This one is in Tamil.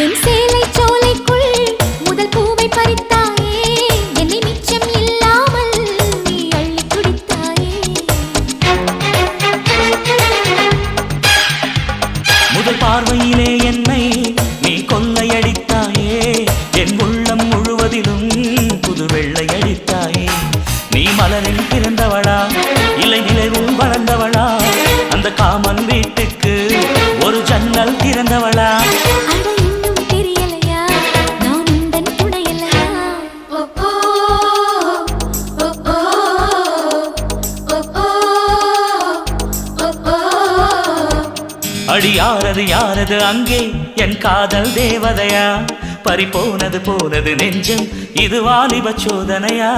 என் சேலை சோலைக்குள் முதல் பூவை பறித்தாயே, என்னை மிச்சம் இல்லாமல் நீ அள்ளி குடித்தாயே. முதல் பார்வையிலே என்னை நீ கொள்ளையடித்தாயே, என் உள்ளம் முழுவதிலும் புது வெள்ளை அடித்தாயே. நீ மலரில் பிறந்தவளா இல்லை நிலவில் வளர்ந்தவளா, அந்த காமன் வீட்டுக்கு ஒரு ஜன்னல் திறந்தவளா. அடி யாரது யாரது அங்கே என் காதல் தேவதையா, பறி போனது போனது நெஞ்சம் இது வாலிப சோதனையா.